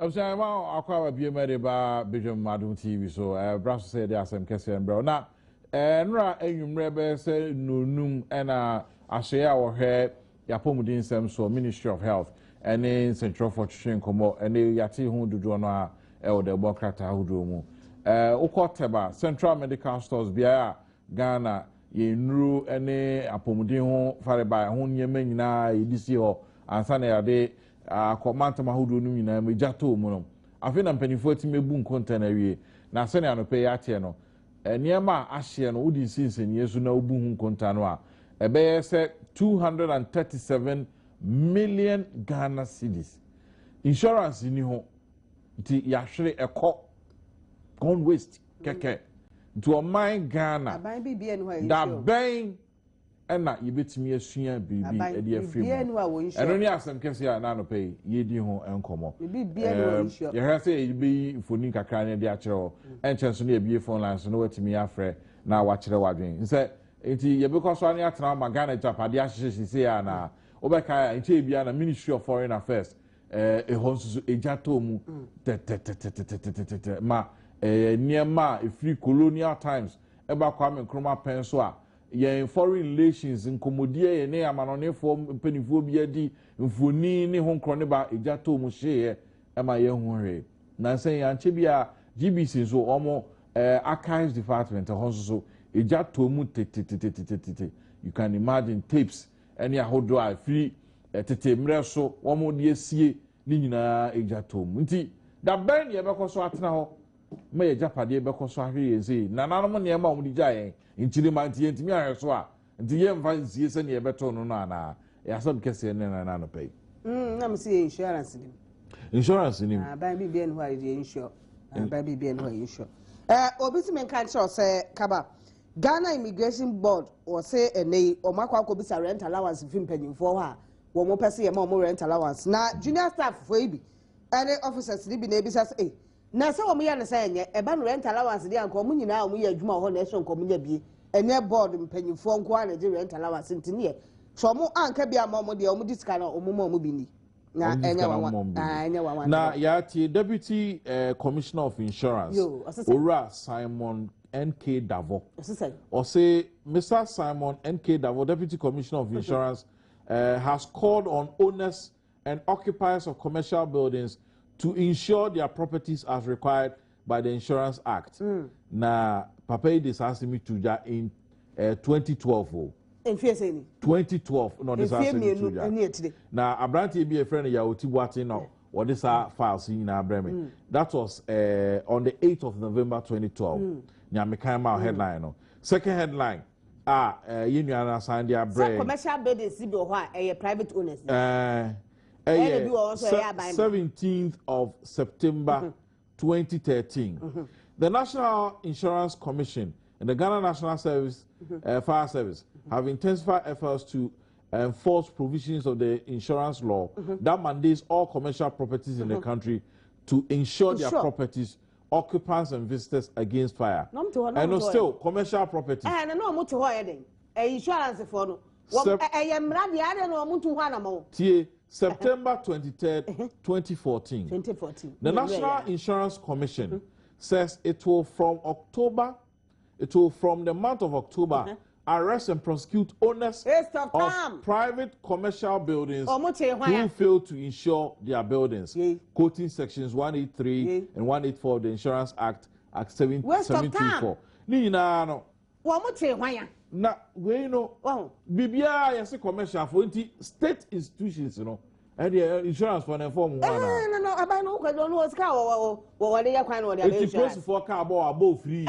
I'm saying, well, I'll be a mediba, Bijam Madum TV, so Brass said, Asem Kesee and bro. Now, Nra, you remember, say, no, and I share our hair, Yapomudin Sem, so Ministry of Health, and then Central for Chin Como, and the Yati who do Jona, El de Bocrata who do. Okoteba, Central Medical Stores, Bia, Ghana, ye nru, any Apomudin home, fired by whom ye may na, this year, and Sunday day. Komanta mahudu no nyina me jato mu no afi na mpanifo ti mebu nkonta na wie na se na no pe ya tie no niema ahye no wudi sinsen yesu na obu hu nkonta no a ebe se 237 million Ghana cedis insurance ni ho ti ya hwere ekọ gone waste keke to o my Ghana aban bibie no ha da ben ena yebetimi asua bibi ede afiri eno ni Asem Kesee na no pay yedi ho enkomo bibie no wa issue ye ha say yibi foni kakra ne de akere enchenso na ebie phone lines no watimi afre na wa kire wadwen nse enti yebekọ so ane atena ma Ghana japade ahyehyɛ sisi ya na obeka enti ebia na Ministry of Foreign Affairs ehonsusu ejato mu ma niema free colonial times eba Kwame Nkrumah penso a ye foreign relations nkomodie ye ne amanonefo mpanifo bi adi mfoni ne ho nkro ne ba ejato mu hye ema ye ho hwe na sen ya nche bia GBC so omo archives department honso ejato mu tete you can imagine tapes any ahodo a free tete mre so omo de asie ni nyina ejato mu nti da ben ye bekoso atena ho ma ye japade bekoso ahwe ye sei nananom ne ma omo di jaye nchiri manti yentimi ahweso a nti ye mfa nsie se ne ye beto no no ana ya Asem Kesee ne na no pay na me say insurance ni ban bibie no ha ye insure ban bibie no ha ye insure obi ti men kan cho say kaba Ghana Immigration Board or say enei o makwa ko bisa rent allowance fi mpanyimfo ha wo mo pese ye ma mo rent allowance na junior staff fo ibi any officers ni bi na ebisa say na se wo mo ya ne say enye e ba no rent allowance dia nko mo nyina o mo ya adwuma ho na eso nko mo nya bi enye board mpanyimfo nko a na di rent allowance ntini so mo anka bia ma mo de o mo disika na o mo bi ni na enye wa na ya ti Deputy Commissioner of Insurance Ora Simon NK Davo or say Mr. Simon NK Davo, Deputy Commissioner of Insurance, has called on owners and occupiers of commercial buildings to insure their properties as required by the Insurance Act. Na Papa this asked me to in 2012. In 2012, no, this asked me to now Abranti be a friend of Yauti Wati now. What is our files in our Bremen? That was on the 8th of November 2012. Nyamekama headline. Second headline. Union assigned their bread. Commercial buildings, a private owners. 17th of September 2013. The National Insurance Commission and the Ghana National Service, Fire Service, have intensified efforts to enforce provisions of the insurance law that mandates all commercial properties in the country to insure their properties, occupants and visitors against fire. And still commercial properties. And no much insurance for September 23rd, 2014. The National Insurance Commission says it will from the month of October arrest and prosecute owners of private commercial buildings who fail to insure their buildings, quoting sections 183 and 184 of the Insurance Act, Act 724. Na we know bibia yes commercial for state institutions, you know, and the insurance for the form one. No, I know was car or they are kind of the for car above free.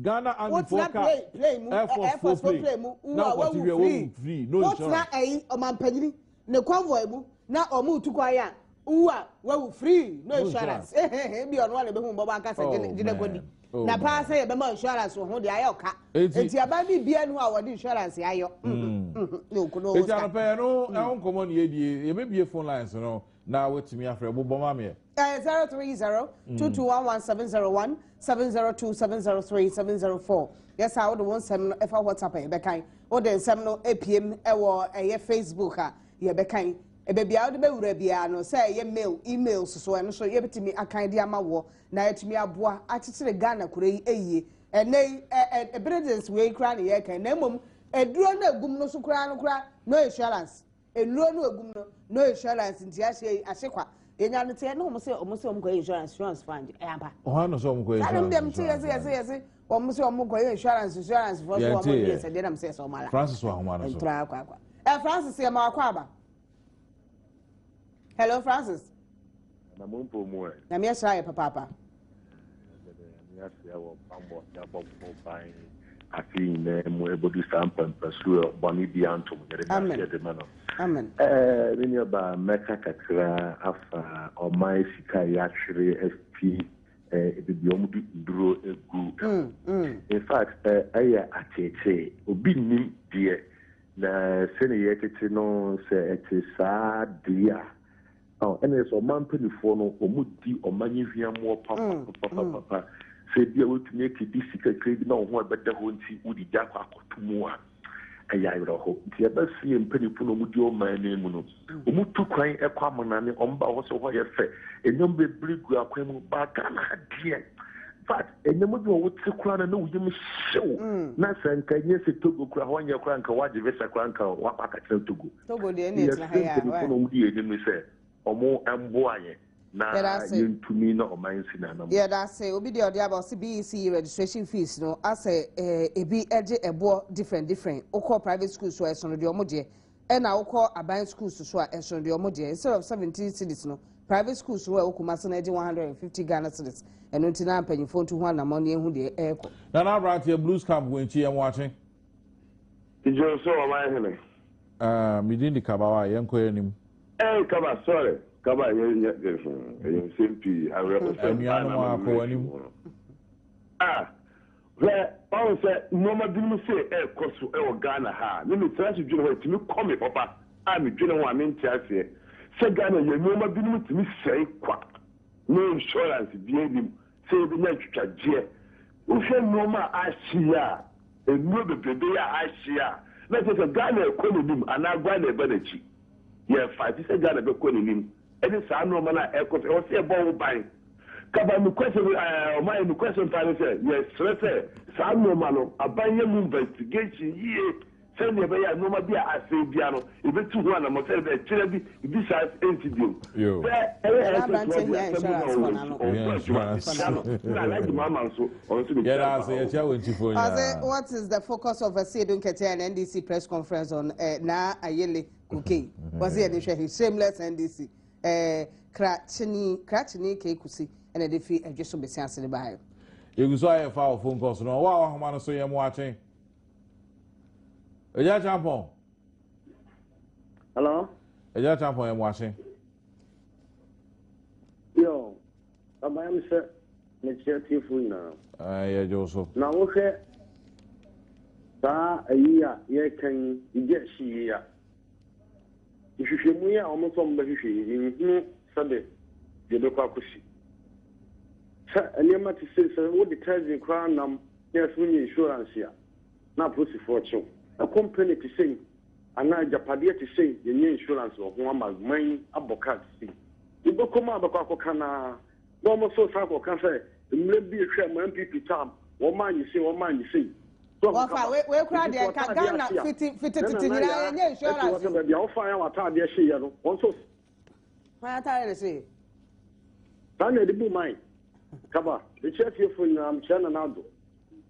Ghana and for car Air Force play. Now what you are free, no insurance. What's that a man penny? No convoy, now or move to quiet. Well, free, no insurance. Be on one of whom Bobaka said, na pa say be ma insurance ho de ayoka enti abani bia no a wode insurance ayo no kuno enti anapa no e won komo ne yedie e be bie phone lines no na wetimi afre bo ma me 0302211701702703703 704 yes how the one sem no efa WhatsApp e be kan o de sem no apm e wo eye Facebook a ye be kan baby out the Beurabiano, say ye mail, emails, so and so ye to me a kind of amawo, na to me a bois, I to the Ghana could ye, and they a British way cranny yak and nemum, a drone no gumno so crown, no insurance, a no gumno, no insurance in Tiashi, a sequa. In another no almost insurance fund, Ampa. Oh, no, some going to them, yes, almost insurance for 1 year, and then I'm saying so much. Francis Wahumana. Francis, hello, Francis. I'm yes, I, Papa. I feel able to stamp and pursue Bonnie Bianto. Amen. When you're by Mecca or my Sika actually SP, it will be almost draw a group. In fact, I say, Obin, dear, the senior no say it is sad, dear. Oh, and there's a man penny for no, or Moody or Manivia more papa. Say, be able to make it difficult, no one but the whole see Woody Jack to more. I hope the other see and penny puno with your man name. Umutu crying a common and also what you say. A number of big criminal back dear. But a number would to crown and know you show. Nothing can yes to go crown your crank or what the Vesa crank or what I can to go. Togo, the end, or more and boy. Nah, you to me not mine. Yeah, that's say obi the other about CBEC registration fees. No, I say a be edge a board different. Oko private schools so as on the omoje, and I call a buying schools so as on the omoje instead of 17 cities. No, private schools where Okumasan 150 Ghana cedis and 29 penny phone to one among who the air. Now, I brought your blues camp when she am watching. Did you so am I? Midin the Kabawa, young Quenim. Eh, come on, sorry. Come on, you simply I represent where all said, Mama didn't say, cost Ghana, ha. Let me try to do it to me, come, Papa. I'm a general one in Chelsea. Say, Ghana, your Mama didn't to me say, quack. No insurance, being him, say the next year. Who said, Mama, I see ya, and no baby, I see ya. Let us a Ghana calling him, and I'll grant a benefit. Yeah, 5 is a Ghana calling him. And it's a normal aircraft, or say a ball buying. Come question, my question, yes, sir, some normal, a buying investigation, ye, send me a normal beer, I say, piano, if it's 2 1, I'm a therapy, this has interview. You, I like the mama, so, what is the focus of a Adom Kesee and NDC press conference on na Ayele cooking? Was he a shameless NDC? Kratchini Kekusi, and a defeat and just to be sensitive by him. You saw a foul phone calls. No, wow, I'm going to say I'm watching. A judge on. Hello? A judge on, I'm watching. Yo, I'm sir. Let's get you free now. Yeah, Joseph. Now, okay. A year, you can get she. If you show me almost somebody, you Sunday, you look up. And you might say, what the tells you crown yes, we need insurance here. Now, pussy fortune. A company to say, and now Japadia to say, the new insurance of one of mine, Abokat. You go come out of Kakokana, no more so Sako can say, maybe a chairman people time, one man you see, one man you see. We're crying there. Ghana fitted to the insurance. The offer our time, yes, she also. My tired to say. Daniel, the boom mine. Kaba, the church here for China now.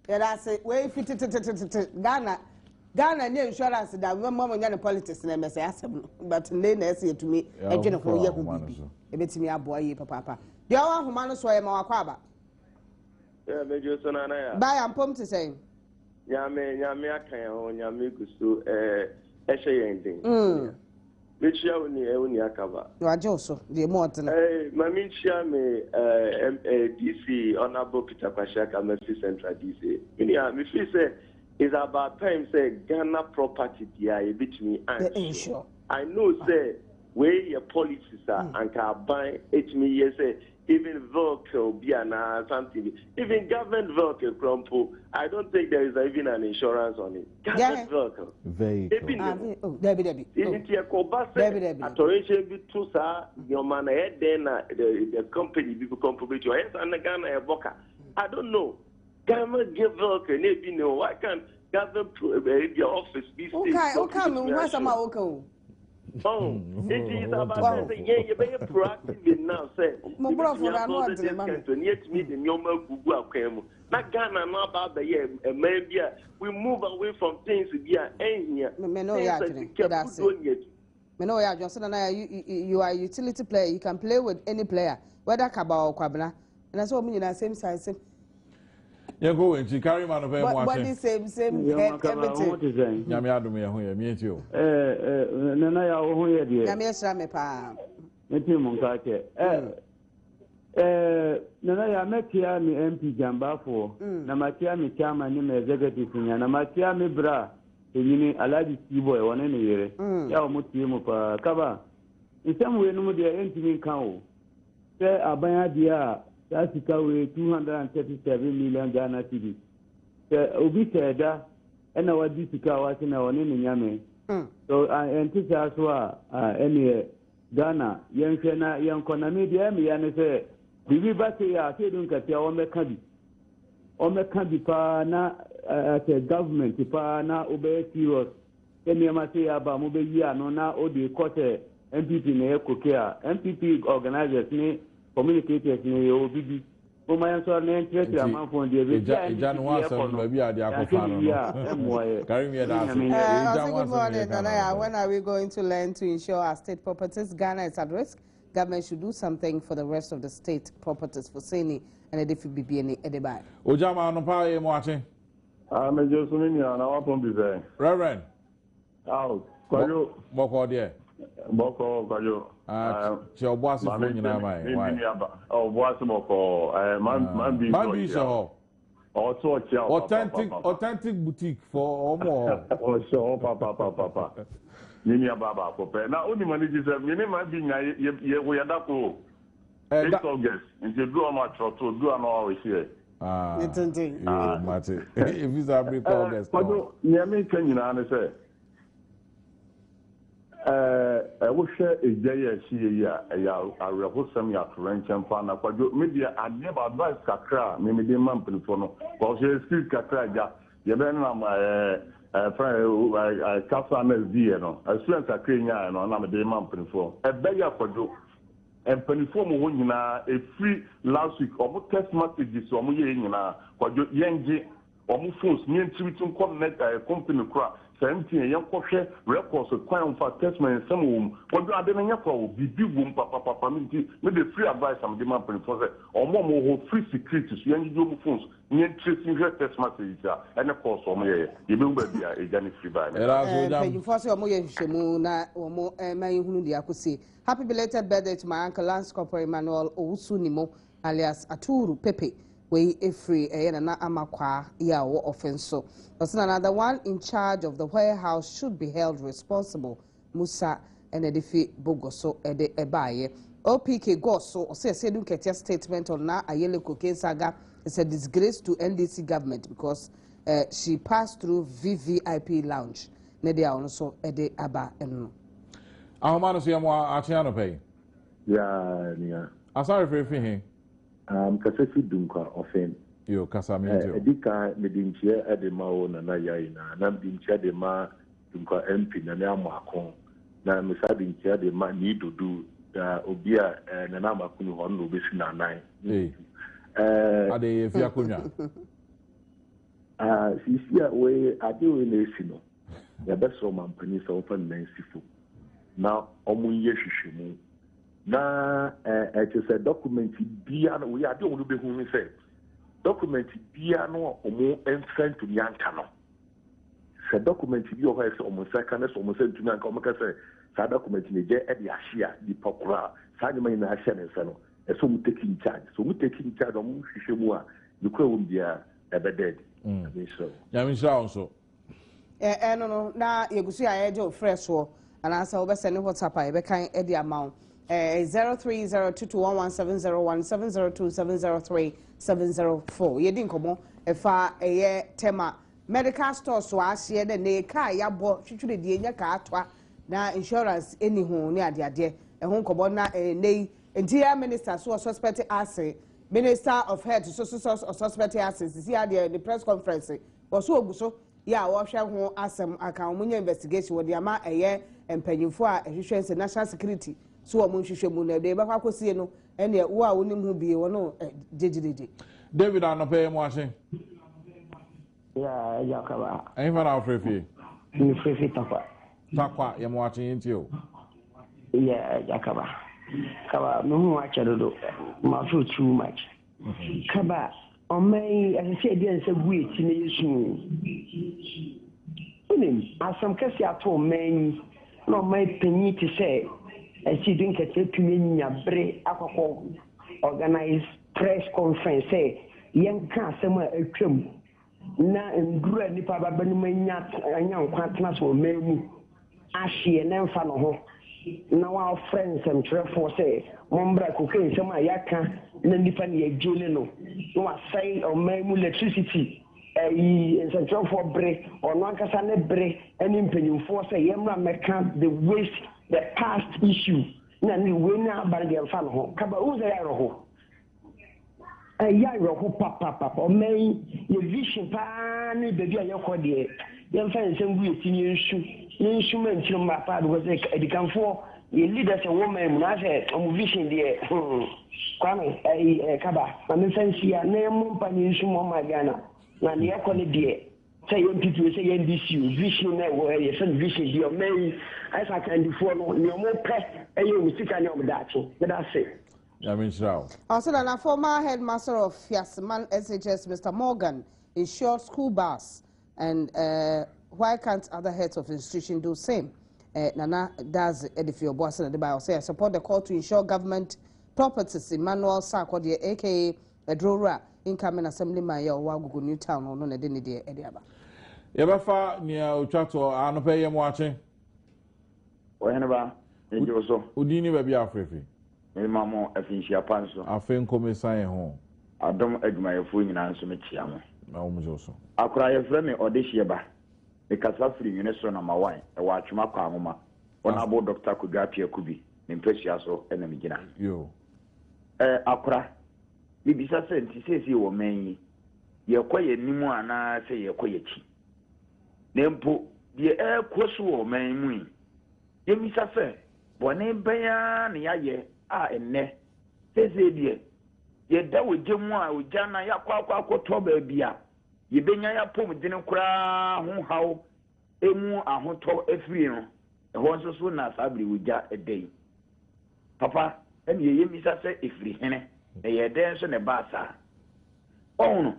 Yeah, I say, we fitted to Ghana new insurance that one moment in politics and Asem, but then they say to me, a general year will be a bit me a boy, papa. You are Humanus way more quaba. Yeah, Major Sonana. Buy and pump to say. Yamikusu, anything. Which you only cover. You are Joseph, the immortal. Mammy me DC, Honorable Peter Pashaka, Mercy Central DC. If you say, it's about time, say, Ghana property, yeah, a bit me. I know, say, where your policies are, and can buy 8 million, say, even vehicle something, even government vehicle crumple. I don't think there is even an insurance on it. Government vehicle. Debbie. Even the Kobasa, Atoration be too, sir, your man, then the company people contribute your hands and the Ghana a boca. I don't know. Government give vehicle, maybe no. Why can't government your office be still? Okay. Oh, it is about saying, yeah, you're very proactive now, say. My brother, I know to meet in your Google came. Not Ghana, not about the year, and maybe we move away from things here and here. Johnson and I, you are a utility player. You can play with any player, whether Kaba or Kwabena. And that's what mean the same size. You go and she carry man of a body same everything. Yami Adom here, me too. Nana ya wo ho ye de. Yami esra me pa. Meti mun ka ke. Nana ya metia mi MP Jambafo, na matia mi chama ni me executive nya, na matia mi bra enyini Alaji Tiboy wona ne yere. Ya o mutie mu pa kaba. Nsem we no mu de entimi kan o. Se abanya dia that's we 237 million Ghana cedis. Obi said that, and our Disika was in our name in Yame. So I anticipate any Ghana, young China, young Konami, and say, Bibi Batia, Kedunka, or Mekandi pa na at a government, pa na obey serious. Then you must say about Mobile, no na Odi Kote, MPP Neokea, MPP organizers, communicators in the OBD. Oh, my answer, and interest amount for the Jan Watson, maybe I carry me good morning, Nana. When are we going to learn to insure our state properties? Ghana is at risk. Government should do something for the rest of the state properties for Seni and if it be any Edebai. Ojama, no power, you're watching. I'm just saying, I want to be there. Reverend. Oh, Boko, dear. Boko, Bayo. Your boss is bringing out my wife. Oh, boss, Boko. Man, be so. Authentic boutique for more. Oh, so, Papa. Nini Baba, Papa. Now, only managers have many man being we are that cool. August, and you do a much or to do an hour here. It's a thing. Marty. If it's a brief August. Yami, can you say? I wish a day she a rehearsal ya French and Fana. Media, I never advise Kakra, maybe the man telephone. Because she is still Kakra, you then my friend, Casa dear, no. As soon as I came here, and I'm a day man telephone. A beggar for you. And Peniform winning a free last week, or test messages, or Muyana, or Yangi, or Mufus, near to connect a company crap. 17 young coche records of crime for testament in some room. What do I do? Be big room, Papa, maybe free advice I'm demanding for or more free securities, young phones, near tracing her test messages, and of course, you will be a Janet free by. You force your Moya or more, I could say. Happy belated birthday to my uncle Lance Corporal Emmanuel Ousunimo, alias Aturu Pepe. We free and na amakwa ya wo offense so. But another one in charge of the warehouse should be held responsible. Musa and Edifi Bogoso ede ebaye. OPK Goso or say Sedu Ketia statement on na Ayele Cocaine saga is a disgrace to NDC government because she passed through VVIP lounge. Nedia also ede aba enu. Ahomano si amwa achiano pay. Yeah. Asari for Kasesi Dunka offend. Yo, Casamento. Edika, Medinchia, Edema, and Nayaina, Nambincha de Ma, Dunka MP, Nanamacon, Namisadincha de Ma need to do Obia and Namakun on Lubisina 9. Are they if Yakunya? She's here way I do in the Sino. The best of my pennies open Nancy. Now, Omuye na it is a document bia we are doing be who say document bia no omo enfront to yanka no se document bi o ho say omo second so omo say tuna nka omo ka say sa document ni je e dia share di pokura sa nyama ina share ne se no e so mu taking charge omo hwehwe mu a you kwa won bia e be dead so ya mi sha so no na yegusu ya je fresh wo and answer obesene WhatsApp e be kan e di amount 0302211701702703 yedi nkomo efa eye tema medical store so ahye de ne ka ya bo twitwire die nya ka atwa na insurance eni ho ne ade ehun nkomo na nei interior minister so suspect ase Minister of Health so suspect ase sisi ade the press conference was so oguso ya wo hwe ho asem aka omunya investigation wo de ama eye empanyimfo a ehwehwe national security so wo nhwehwe mu na de ba kwakosie no ene wo a wonim hu bie wo no jejejeje David anope mo ahye ya yakaba ayi fa na ofrefi ni frefi takwa ye mo ahye ntio ya yakaba kaba no hu acha dodo ma so too much kaba omai ase dey say gu eti na yesu unim Asem Kesee ato omai no mai panyi ti say ase din ka tetumi nya bre akoko organize press conference say yen ka asem a atwam na ndura nipa babanu anya nkwa so omai mu ahye na mfa no ho na wa friends and trefo say mombra kokain sama yaka na nipa ne yajole no wa say o memu electricity central for bre or no ankasa ne bre any mpanyimfo say yemra meka the waste the past issue na ni we na bar de fa no ho kaba uza ya roho ya roho papa o men ye vision pa ni be bia yakode yem fa nsem gu etinye nsu instrument no ma pa because edikanfo ye leaders a woman na say o vision there kwame kaba na me fancy ya na mo mpa ni nsu mo ma Ghana na ne yakole there say yem pitu say yem DCU vision na wo ye fan vision there men I sa kan di fo no ne mo pe ye mi sika ne o dachi that's it. I mean, also, the former headmaster of Fiasman SHS, Mr. Morgan, insured school bus, and why can't other heads of the institution do same? Nana does edify boss and the bio say I support the call to insure government properties. Emmanuel Sarkodie, aka Edrora, incoming assemblyman ya Wagugu Newtown or no Nedini Ediaba. Yabafa near Uchato, I no pay him watching. Whenever you so Udini baby Afrifi. Mamo afinshia panso Afen komesan ho Adom adwumayefo nyina nso metia na wo mjo so akora ye frɛ me odehie ba me kasa firi nwene so na mawan e wa atwema kwa ahoma ona abo Dr. Kudwapia Kubi me mpehia so na me gina yo akora bibisa sɛ nti sɛsi wo manyi ye kɔye nimu ana sɛ ye kɔye chi nempo de kɔso wo manmu ye misa sɛ bone bɛya ne yaye a enne sese die ye da wogemu a ojana yakwa akoto ba bia ye benya ya pom dine kura ho hawo emu ahoto afiri no ho nso so na sabri woja edei papa ene ye misa se efiri hene e ye den so ne ba sa ono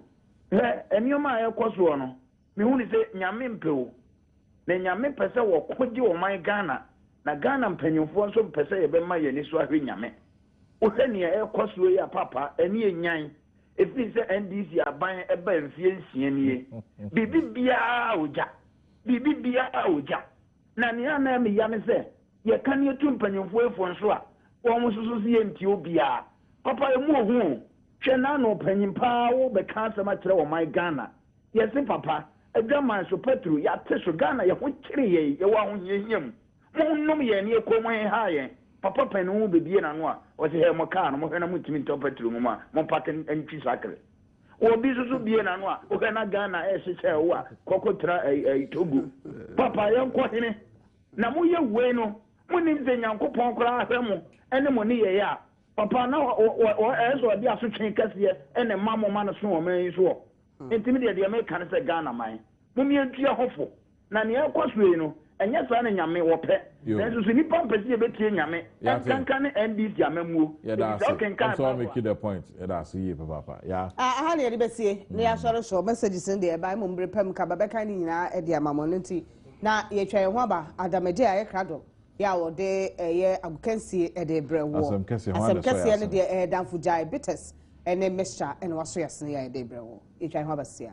enioma a yekoso no me hu ni se nyame mpewo na nyame pese wo koje wo man Ghana na Ghana mpanyimfo nso mpese ye be ma ye ni so ahwe nyame ohani e kwaso ya papa eni enyan efi se NDC aban eba mfie nsia nie bibia oja na ne ana me ya me se ye kan ye tu mpanyimfo efo nso a wo mo susu si ye nti obia papa emu ohu hwe na no panyimpa wo be ka asema kire wo man Ghana ye se papa edwaman so petru ya te so Ghana ye ho kire ye wa ho hiam monnom ye ne ekomo ha ye papa panu bebie na no a o se he mo ka no mo hwe na mutimi ntopetru mu ma mo pake ntwi sakre obi susu bie na no a o hwe na Ghana e hyeche wo a kokotra Togo papa ye nko hene na mo ye we no mo ni nze Nyankopon kora ahwe mo ene mo ni ye ya papa na o ezo di asotwe kase ene mamo ma no so o man so ntimi de me kan se Ghana man mo mi antua hofo na ne ekwaso no enya sa na nyame wo pe enso so nipa mpesi ebetie nyame kankan ne NDC amamuo so make the point that see papa yeah ha ne besie ne ya sori so messages in the by mo mbre pam ka babeka ni nyina e de amamon nti na ye twa ye ho aba adamede aye krado ya wo de ye agukansie e de brewo Asem Kesee ne de danfo jai bitters ene mesha ene waso yasne ya de brewo ye twa ho aba sia